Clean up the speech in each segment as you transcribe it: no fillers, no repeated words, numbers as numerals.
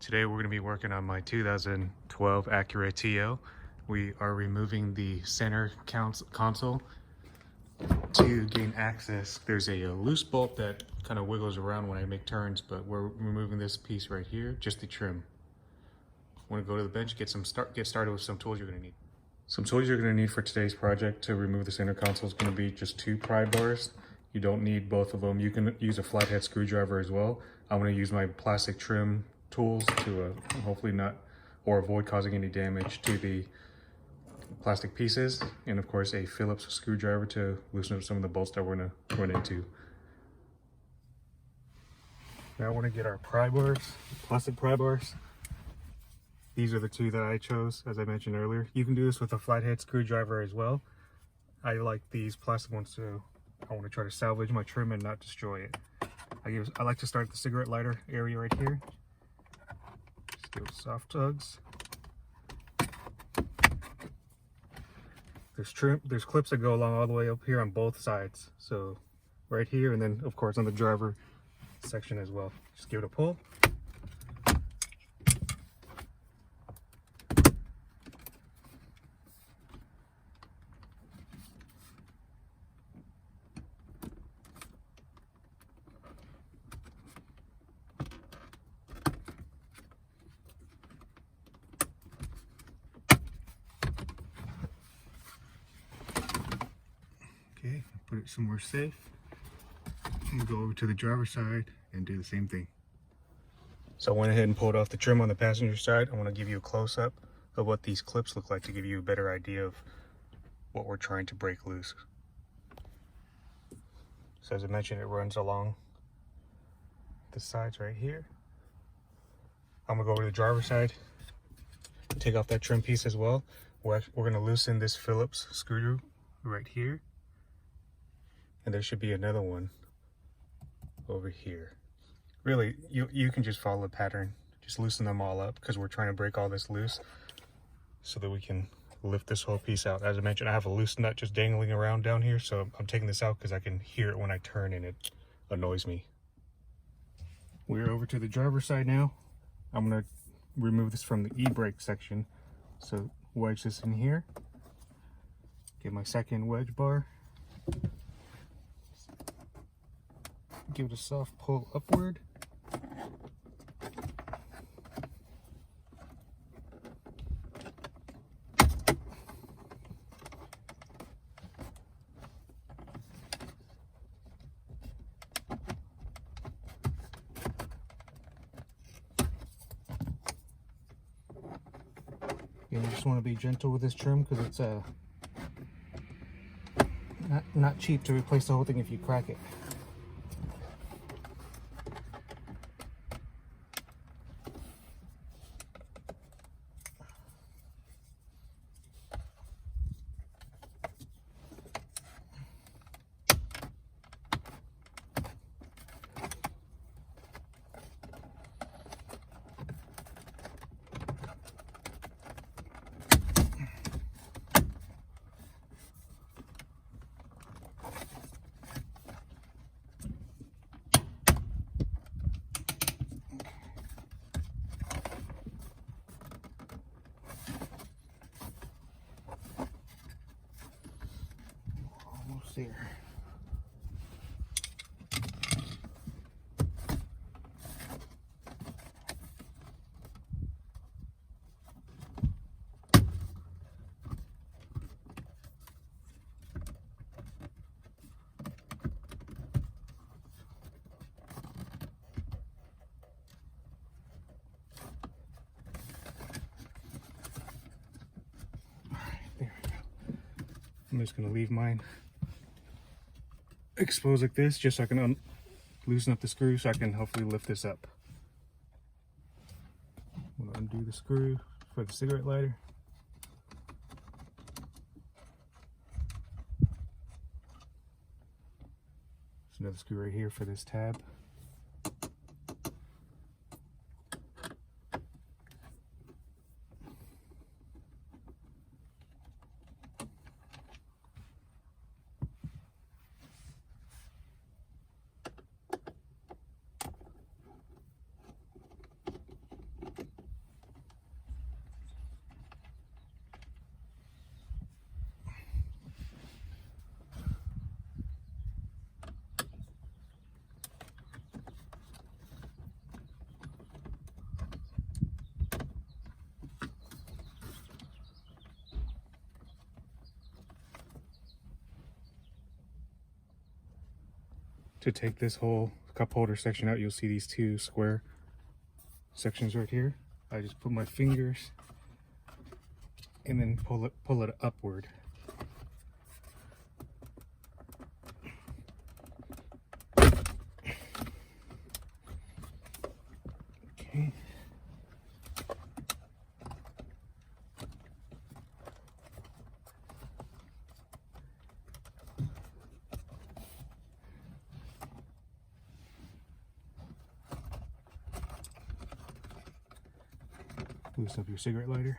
Today we're going to be working on my 2012 Acura TL. We are removing the center console to gain access. There's a loose bolt that kind of wiggles around when I make turns, but we're removing this piece right here, just the trim. Want to go to the bench, get started with some tools you're going to need. Some tools you're going to need for today's project to remove the center console is going to be just 2 pry bars. You don't need both of them. You can use a flathead screwdriver as well. I'm going to use my plastic trim tools to hopefully not or avoid causing any damage to the plastic pieces, and of course a Phillips screwdriver to loosen up some of the bolts that we're going to run into. Now I want to get our pry bars, plastic pry bars. These are the 2 that I chose, as I mentioned earlier. You can do this with a flathead screwdriver as well. I like these plastic ones too. I want to try to salvage my trim and not destroy it. I like to start the cigarette lighter area right here. Just give it soft tugs. There's clips that go along all the way up here on both sides. So right here, and then of course on the driver section as well. Just give it a pull. Okay, put it somewhere safe. And go over to the driver's side and do the same thing. So I went ahead and pulled off the trim on the passenger side. I want to give you a close-up of what these clips look like to give you a better idea of what we're trying to break loose. So as I mentioned, it runs along the sides right here. I'm gonna go over to the driver's side, take off that trim piece as well. We're gonna loosen this Phillips screw right here. And there should be another one over here. Really, you can just follow the pattern. Just loosen them all up because we're trying to break all this loose so that we can lift this whole piece out. As I mentioned, I have a loose nut just dangling around down here, so I'm taking this out because I can hear it when I turn and it annoys me. We're over to the driver's side now. I'm gonna remove this from the e-brake section. So wedge this in here. Get my second wedge bar. Give it a soft pull upward. And you just want to be gentle with this trim because it's not cheap to replace the whole thing if you crack it. Almost there. There we go. I'm just going to leave mine exposed like this just so I can loosen up the screw so I can hopefully lift this up. I'm going to undo the screw for the cigarette lighter. There's another screw right here for this tab. to take this whole cup holder section out, you'll see these two square sections right here. I just put my fingers and then pull it upward. Okay. Loosen up your cigarette lighter.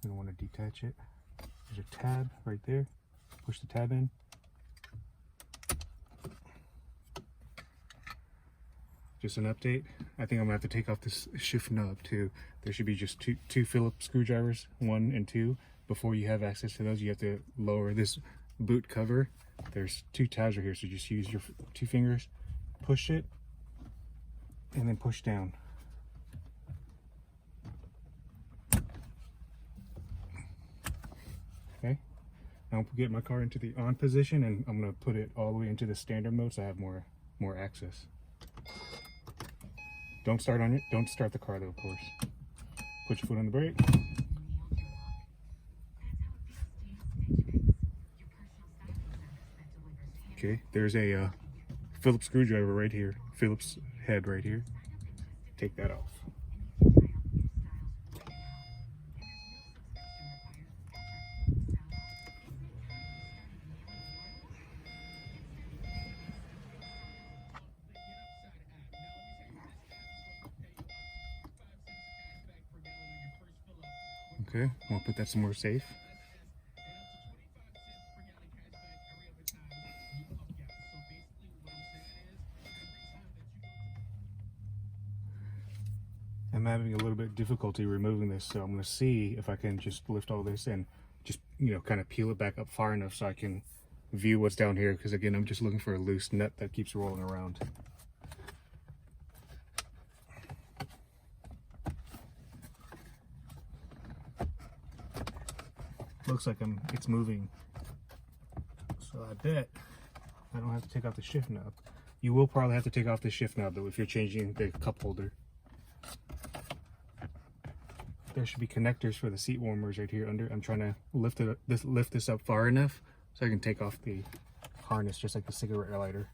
You don't want to detach it. There's a tab right there. Push the tab in. Just an update. I think I'm gonna have to take off this shift knob too. There should be just two Phillips screwdrivers, 1 and 2. Before you have access to those, you have to lower this boot cover. There's 2 tabs right here, so just use your 2 fingers, push it, and then push down. Okay, now I'll get my car into the on position, and I'm gonna put it all the way into the standard mode so I have more access. Don't start the car though, of course. Put your foot on the brake. Okay, there's a Phillips screwdriver right here, Phillips head right here. Take that off. Okay, we'll put that somewhere safe. I'm having a little bit of difficulty removing this, so I'm going to see if I can just lift all this and just, you know, kind of peel it back up far enough so I can view what's down here, because again, I'm just looking for a loose nut that keeps rolling around. Looks like it's moving, so I bet I don't have to take off the shift knob. You will probably have to take off the shift knob though if you're changing the cup holder. There should be connectors for the seat warmers right here under. I'm trying to lift this up far enough so I can take off the harness, just like the cigarette lighter.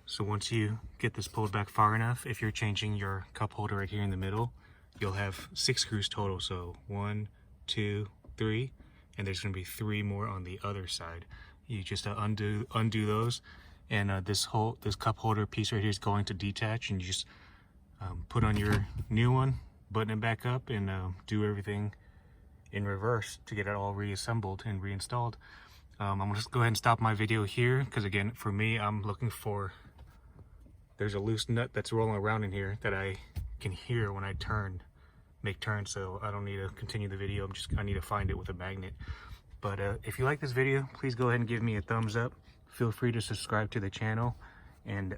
So once you get this pulled back far enough, if you're changing your cup holder right here in the middle, you'll have 6 screws total. So 1, 2, 3, and there's going to be 3 more on the other side. You just undo those, and this cup holder piece right here is going to detach, and you just put on your new one, button it back up, and do everything in reverse to get it all reassembled and reinstalled. I'm gonna just go ahead and stop my video here, because again, for me, I'm looking for, there's a loose nut that's rolling around in here that I can hear when I make turns, so I don't need to continue the video. I need to find it with a magnet. But if you like this video, please go ahead and give me a thumbs up. Feel free to subscribe to the channel, and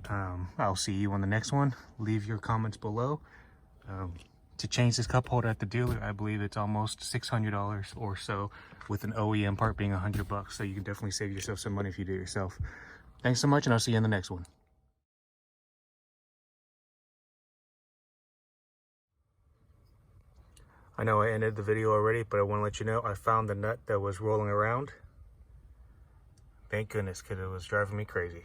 I'll see you on the next one. Leave your comments below. To change this cup holder at the dealer, I believe it's almost $600 or so, with an OEM part being $100, so you can definitely save yourself some money if you do it yourself. Thanks so much, and I'll see you in the next one. I know I ended the video already, but I want to let you know I found the nut that was rolling around. Thank goodness, because it was driving me crazy.